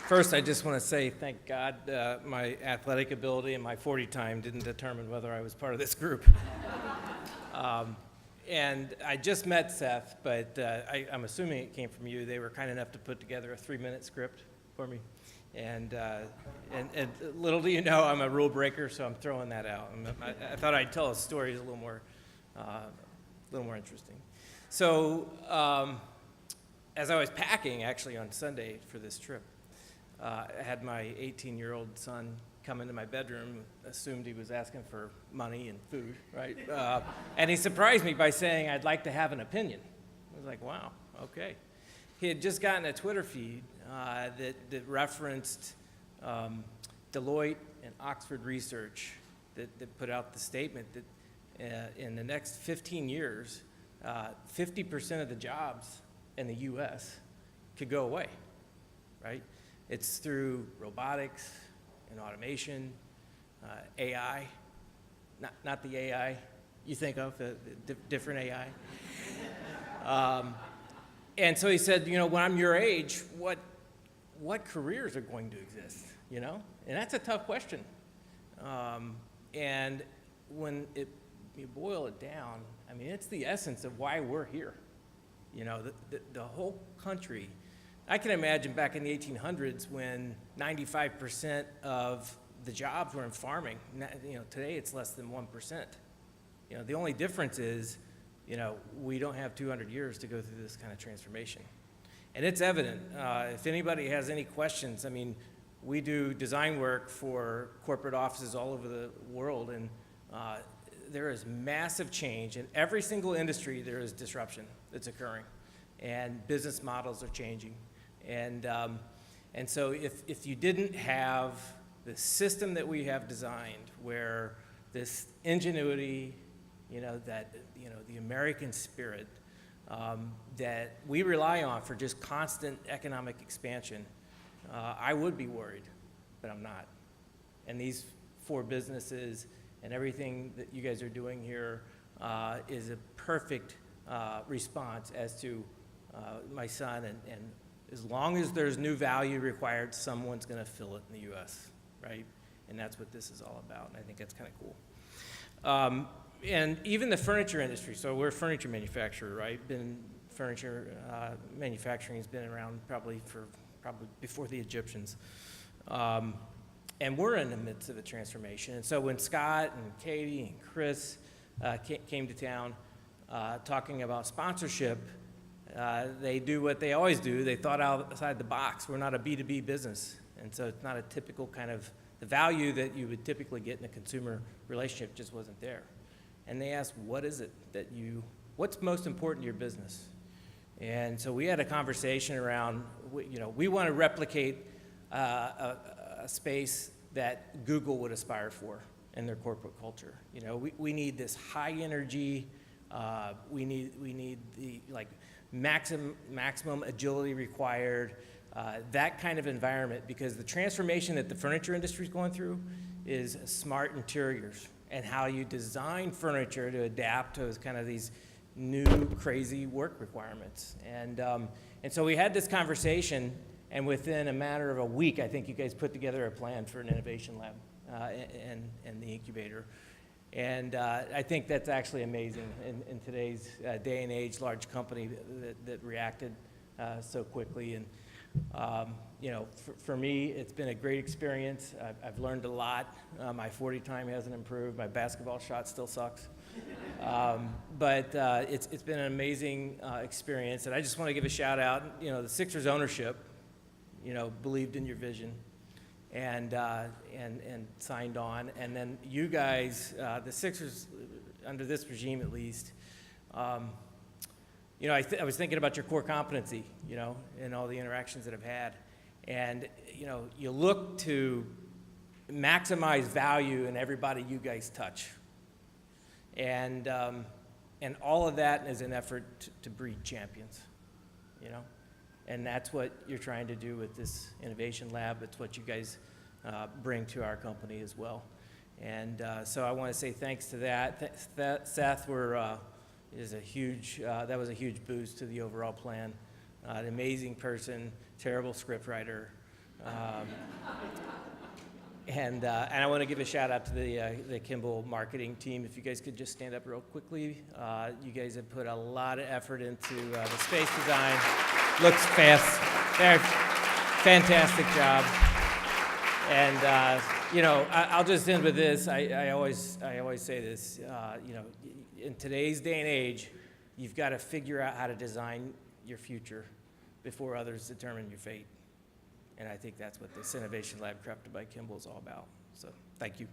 First, I just want to say thank God my athletic ability and my 40 time didn't determine whether I was part of this group. And I just met Seth, but I'm assuming it came from you. They were kind enough to put together a 3-minute script for me. And little do you know, I'm a rule breaker, so I'm throwing that out. I thought I'd tell a story a little more interesting. So as I was packing, actually, on Sunday for this trip, I had my 18-year-old son come into my bedroom, assumed he was asking for money and food, right? And he surprised me by saying, "I'd like to have an opinion." I was like, wow, okay. He had just gotten a Twitter feed that referenced Deloitte and Oxford Research that put out the statement that in the next 15 years, 50% of the jobs in the US could go away, right? It's through robotics and automation, AI, not the AI you think of, different AI. And so he said, when I'm your age, what careers are going to exist, And that's a tough question. And when you boil it down, it's the essence of why we're here. The whole country. I can imagine back in the 1800s when 95% of the jobs were in farming. Today it's less than 1%. The only difference is, we don't have 200 years to go through this kind of transformation. And it's evident. If anybody has any questions, we do design work for corporate offices all over the world, and there is massive change. In every single industry, there is disruption that's occurring, and business models are changing. And so if you didn't have the system that we have designed, where this ingenuity, the American spirit that we rely on for just constant economic expansion, I would be worried, but I'm not. And these 4 businesses and everything that you guys are doing here is a perfect response as to my son, and as long as there's new value required, someone's going to fill it in the U.S., right? And that's what this is all about, and I think that's kind of cool. And even the furniture industry, so we're a furniture manufacturer, right? Furniture manufacturing has been around probably before the Egyptians. And we're in the midst of a transformation. And so when Scott and Katie and Chris came to town talking about sponsorship, they do what they always do. They thought outside the box. We're not a B2B business, and so it's not a typical kind of, the value that you would typically get in a consumer relationship just wasn't there. And they asked, what's most important to your business? And so we had a conversation around, we want to replicate a space that Google would aspire for in their corporate culture. We need this high energy, we need the maximum agility required, that kind of environment, because the transformation that the furniture industry is going through is smart interiors and how you design furniture to adapt to kind of these new crazy work requirements. And so we had this conversation, and within a matter of a week, I think you guys put together a plan for an innovation lab and the incubator. And I think that's actually amazing in today's day and age, large company that reacted so quickly. And for me, it's been a great experience. I've learned a lot. My 40 time hasn't improved. My basketball shot still sucks. But it's been an amazing experience. And I just want to give a shout out. The Sixers ownership, believed in your vision and signed on. And then you guys, the Sixers, under this regime at least, I was thinking about your core competency, in all the interactions that I've had. And, you look to maximize value in everybody you guys touch. And all of that is an effort to breed champions, And that's what you're trying to do with this innovation lab. It's what you guys bring to our company as well. And so I want to say thanks to that. Seth, that was a huge boost to the overall plan. an amazing person, terrible scriptwriter. And I want to give a shout out to the Kimball marketing team. If you guys could just stand up real quickly. You guys have put a lot of effort into the space design. Looks fast. Fantastic job. And you know, I'll just end with this. I always say this. You know, in today's day and age, you've got to figure out how to design your future before others determine your fate. And I think that's what this Innovation Lab crafted by Kimball is all about. So, thank you.